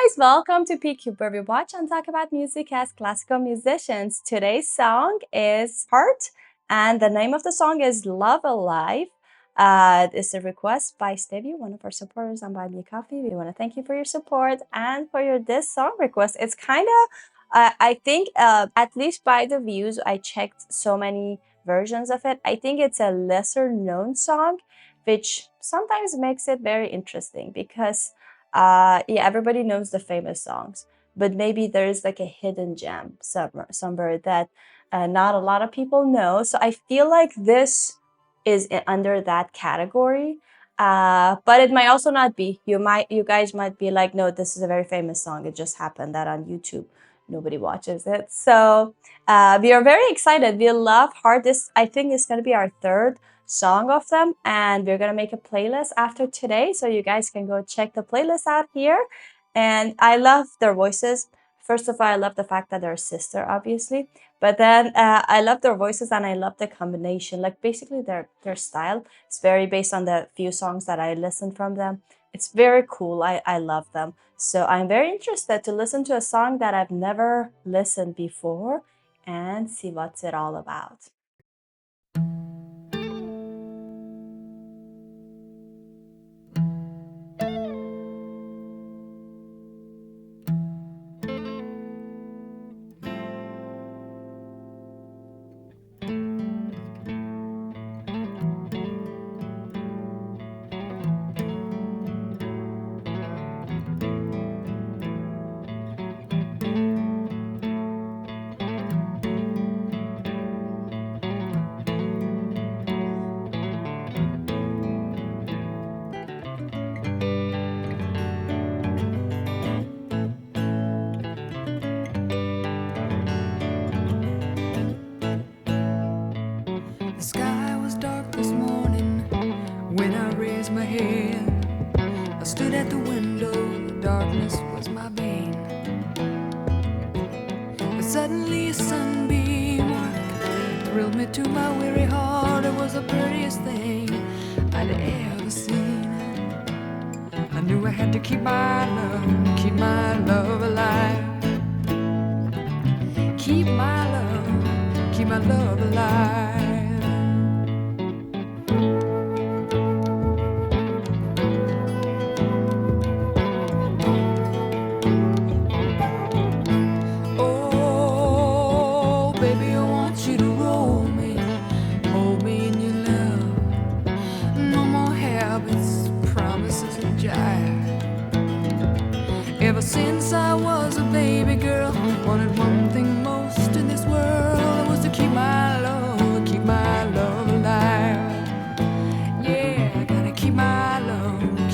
guys, welcome to PQ, where we watch and talk about music as classical musicians. Today's song is Heart, and the name of the song is Love Alive. It's a request by Stevie, one of our supporters on Buy Me a Coffee. We want to thank you for your support and for your this song request. It's kind of, I think, at least by the views, I checked so many versions of it. I think it's a lesser known song, which sometimes makes it very interesting because yeah, everybody knows the famous songs, but maybe there's like a hidden gem somewhere that not a lot of people know. So I feel like this is under that category. But it might also not be. You guys might be like, no, this is a very famous song. It just happened that on YouTube nobody watches it. So we are very excited. We love Heart. This, I think, is going to be our third song of them, and we're gonna make a playlist after today, so you guys can go check the playlist out here. And I love their voices. First of all, I love the fact that they're a sister, obviously, but then I love their voices, and I love the combination. Like basically their style. It's very based on the few songs that I listened from them. It's very cool. I love them. So I'm very interested to listen to a song that I've never listened before and see what's it all about. The sky was dark this morning when I raised my head. I stood at the window, the darkness was my bane. But suddenly a sunbeam thrilled me to my weary heart. It was the prettiest thing I'd ever seen. I knew I had to keep my love alive. Keep my love alive. Ever since I was a baby girl, wanted one thing most in this world. It was to keep my love alive. Yeah, I gotta keep my love alive.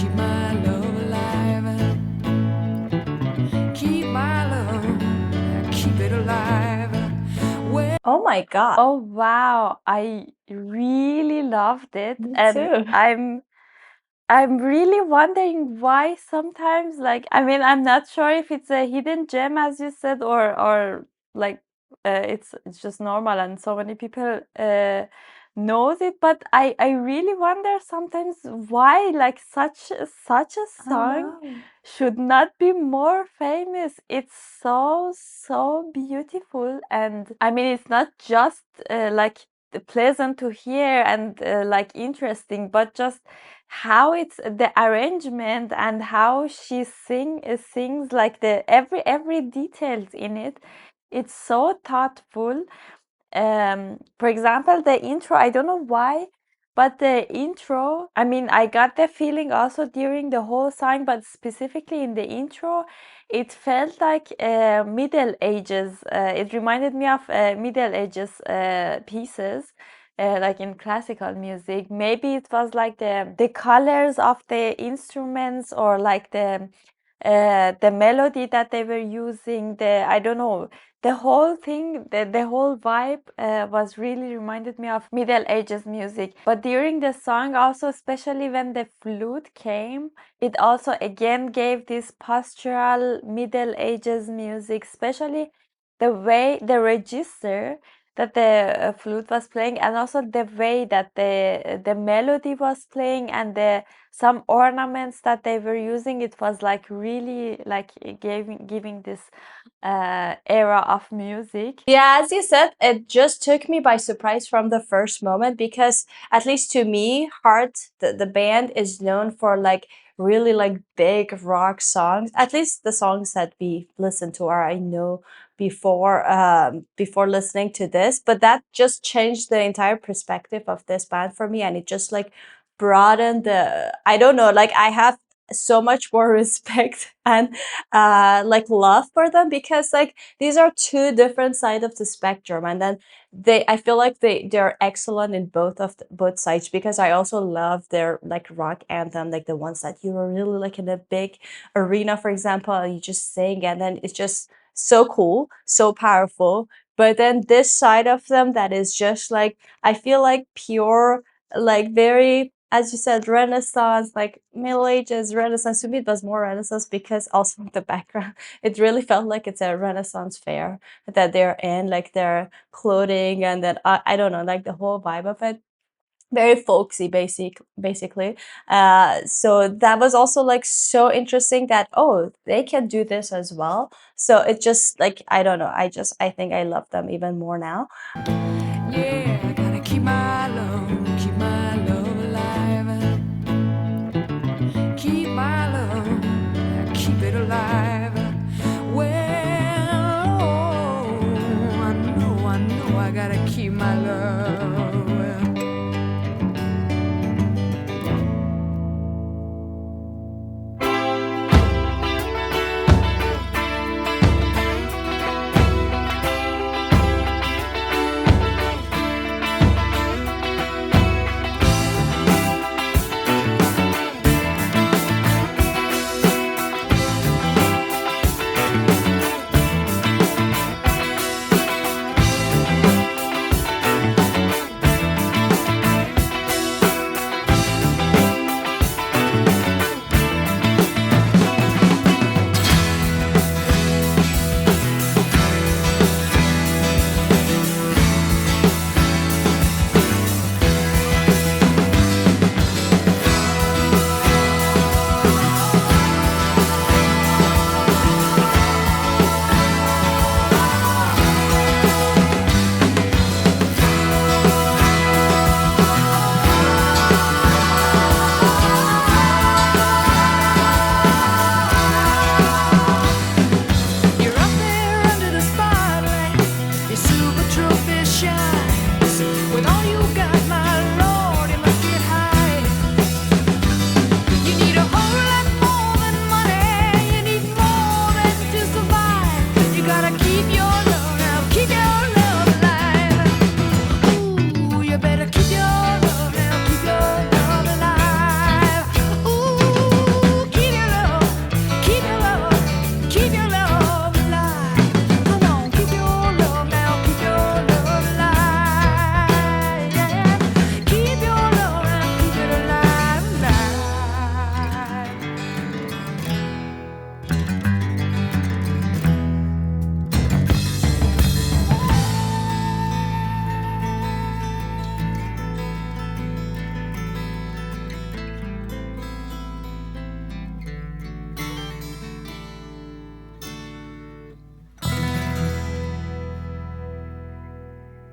Keep it alive. Oh my God. Oh wow, I really loved it. Me And too. I'm really wondering why sometimes, like, I mean, I'm not sure if it's a hidden gem as you said, or like it's just normal and so many people knows it, but I really wonder sometimes why like such a I song know. should not be more famous. It's so beautiful, and I mean, it's not just like pleasant to hear and like interesting, but just how it's the arrangement and how she sings, like the every details in it. It's so thoughtful. For example, the intro, I don't know why, but the intro, I mean, I got the feeling also during the whole song, but specifically in the intro, it felt like Middle Ages. It reminded me of Middle Ages pieces. Like in classical music, maybe it was like the colors of the instruments, or like the melody that they were using. The I don't know, the whole thing, the whole vibe was really reminded me of Middle Ages music. But during the song, also especially when the flute came, it also again gave this pastoral Middle Ages music, especially the way the register that the flute was playing, and also the way that the melody was playing, and the some ornaments that they were using. It was like really like giving this era of music. Yeah, as you said, it just took me by surprise from the first moment because, at least to me, Heart, the band, is known for like really like big rock songs. At least the songs that we listen to are, I know, before listening to this. But that just changed the entire perspective of this band for me, and it just like broadened the, I don't know, like I have so much more respect and like love for them, because like these are two different sides of the spectrum, and then I feel like they're excellent in both sides, because I also love their like rock anthem, like the ones that you are really like in a big arena, for example, and you just sing, and then it's just so cool, so powerful. But then this side of them that is just like, I feel like pure, like very, as you said, Renaissance, like Middle Ages, Renaissance. To me, it was more Renaissance because also the background, it really felt like it's a Renaissance fair that they're in, like their clothing, and then I don't know, like the whole vibe of it. Very folksy, basically. So that was also like so interesting that, oh, they can do this as well. So it just like, I don't know, I think I love them even more now. Yeah, I gotta keep my love alive. Keep my love, keep it alive. Well, oh, I know, I gotta keep my love.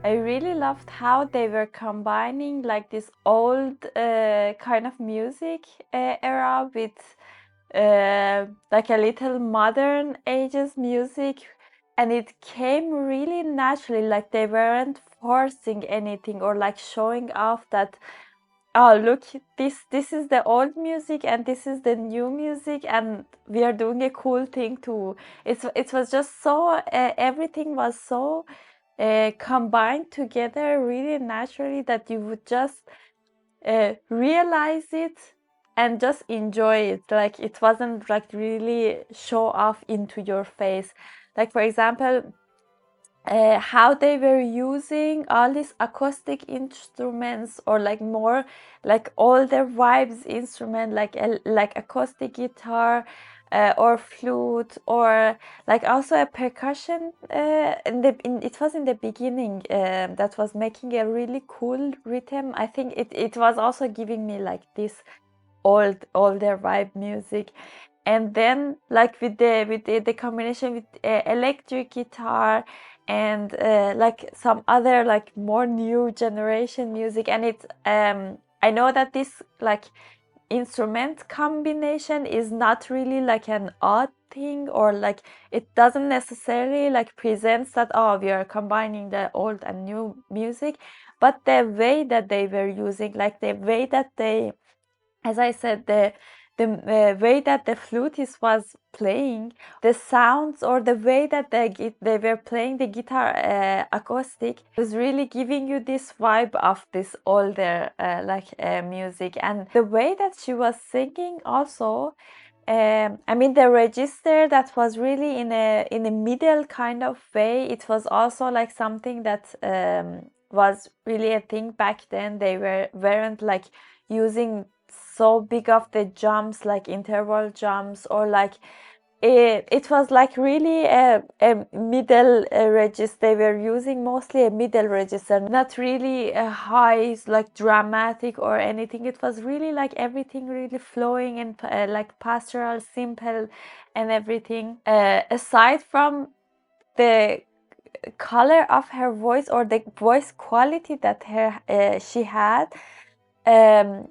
I really loved how they were combining like this old kind of music era with like a little modern ages music, and it came really naturally, like they weren't forcing anything or like showing off that, oh look, this is the old music and this is the new music and we are doing a cool thing too. It was just so everything was so combined together really naturally that you would just realize it and just enjoy it. Like it wasn't like really show off into your face. Like for example, how they were using all these acoustic instruments, or like more like older vibes instrument, like acoustic guitar, or flute, or like also a percussion. It was in the beginning that was making a really cool rhythm. I think it was also giving me like this older vibe music. And then like with the combination with electric guitar and like some other like more new generation music. And it's I know that this like instrument combination is not really like an odd thing, or like it doesn't necessarily like presents that, oh, we are combining the old and new music, but the way that they were using, like the way that they, as I said, the way that the flutist was playing, the sounds, or the way that they were playing the guitar acoustic, was really giving you this vibe of this older music. And the way that she was singing also, I mean, the register that was really in a middle kind of way. It was also like something that was really a thing back then. They weren't like using so big of the jumps, like interval jumps, or like it was like really a middle register. They were using mostly a middle register, not really a high, like dramatic or anything. It was really like everything really flowing and like pastoral, simple, and everything. Aside from the color of her voice, or the voice quality that she had,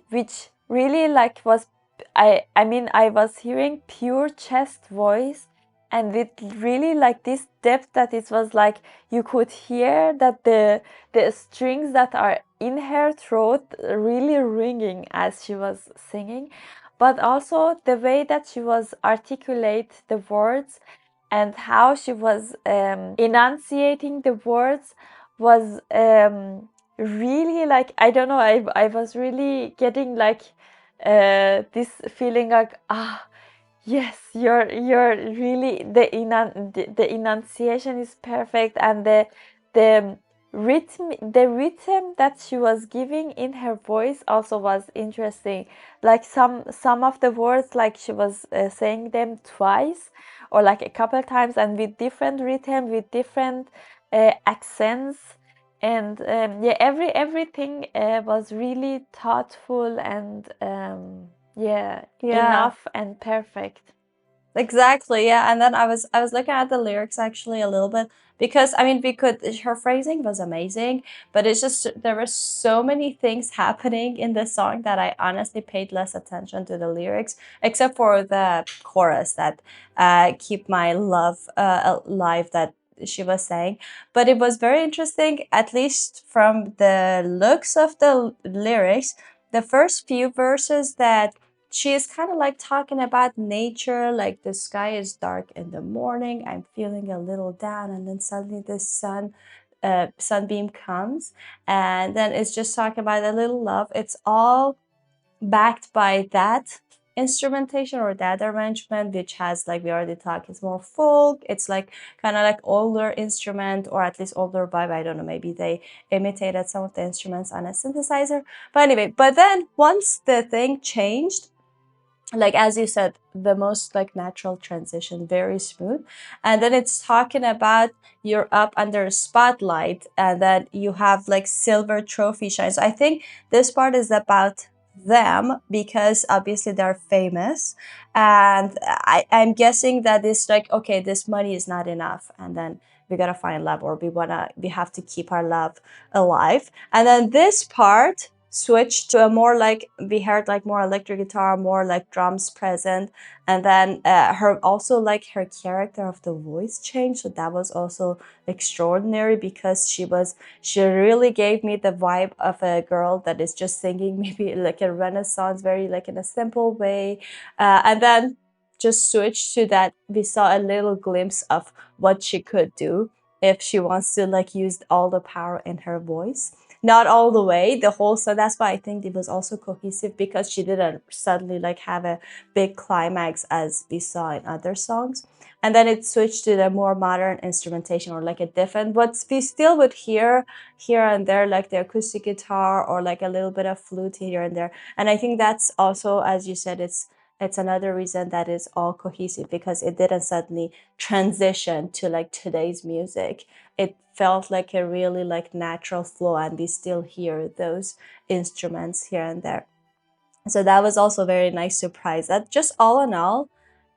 which really like was, I mean, I was hearing pure chest voice, and with really like this depth, that it was like you could hear that the strings that are in her throat really ringing as she was singing. But also the way that she was articulate the words, and how she was enunciating the words, was really like, I don't know, I was really getting like this feeling like, ah, yes, you're really, the enunciation is perfect, and the the rhythm that she was giving in her voice also was interesting. Like some of the words, like she was saying them twice, or like a couple times, and with different rhythm, with different accents. And yeah, everything was really thoughtful, and yeah, Yeah. enough and perfect. Exactly, yeah. And then I was looking at the lyrics actually a little bit, because I mean, we could, her phrasing was amazing, but it's just there were so many things happening in the song that I honestly paid less attention to the lyrics, except for the chorus that keep my love alive, that she was saying. But it was very interesting, at least from the looks of the lyrics, the first few verses, that she's kind of like talking about nature, like the sky is dark in the morning, I'm feeling a little down, and then suddenly the sunbeam comes, and then it's just talking about a little love. It's all backed by that instrumentation or that arrangement, which has, like we already talked, it's more folk. It's like kind of like older instrument, or at least older vibe. I don't know, maybe they imitated some of the instruments on a synthesizer. But anyway, but then once the thing changed, like as you said, the most like natural transition, very smooth, and then it's talking about you're up under a spotlight, and then you have like silver trophy shines. I think this part is about them, because obviously they're famous, and I'm guessing that it's like, okay, this money is not enough, and then we gotta find love, or we have to keep our love alive. And then this part switched to a more like, we heard like more electric guitar, more like drums present, and then her also like her character of the voice changed. So that was also extraordinary, because she really gave me the vibe of a girl that is just singing maybe like a renaissance, very like in a simple way, and then just switched to that, we saw a little glimpse of what she could do if she wants to like use all the power in her voice. Not all the way, the whole, so that's why I think it was also cohesive, because she didn't suddenly like have a big climax as we saw in other songs. And then it switched to the more modern instrumentation, or like a different, but we still would hear here and there like the acoustic guitar, or like a little bit of flute here and there. And I think that's also, as you said, it's it's another reason that is all cohesive, because it didn't suddenly transition to like today's music. It felt like a really like natural flow, and we still hear those instruments here and there. So that was also a very nice surprise. That just all in all,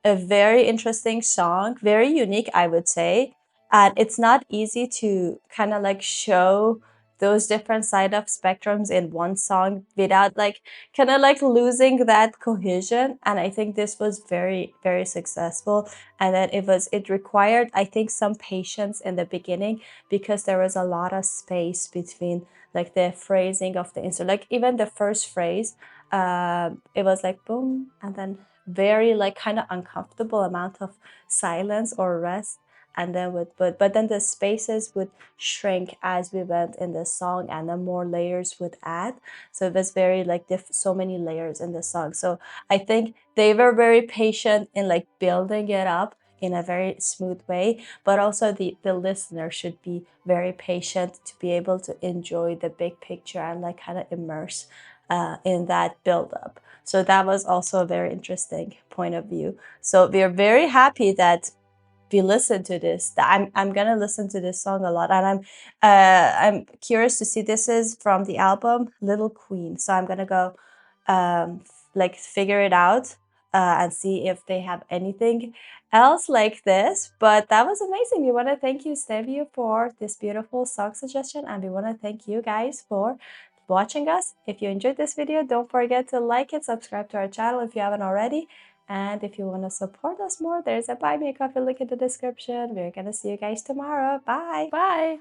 a very interesting song, very unique, I would say. And it's not easy to kind of like show those different side of spectrums in one song without like kind of like losing that cohesion. And I think this was very, very successful. And then it required, I think, some patience in the beginning, because there was a lot of space between like the phrasing of the instrument. Like even the first phrase, it was like boom, and then very like kind of uncomfortable amount of silence or rest, and then but then the spaces would shrink as we went in the song, and then more layers would add. So it was very like so many layers in the song. So I think they were very patient in like building it up in a very smooth way, but also the listener should be very patient to be able to enjoy the big picture and like kind of immerse in that buildup. So that was also a very interesting point of view. So we are very happy that we listened to this. I'm gonna listen to this song a lot, and I'm curious to see. This is from the album Little Queen, so I'm gonna go like figure it out and see if they have anything else like this. But that was amazing. We want to thank you, Stevie, for this beautiful song suggestion, and we want to thank you guys for watching us. If you enjoyed this video, don't forget to like it, subscribe to our channel if you haven't already. And if you want to support us more, there's a Buy Me a Coffee link in the description. We're going to see you guys tomorrow. Bye. Bye.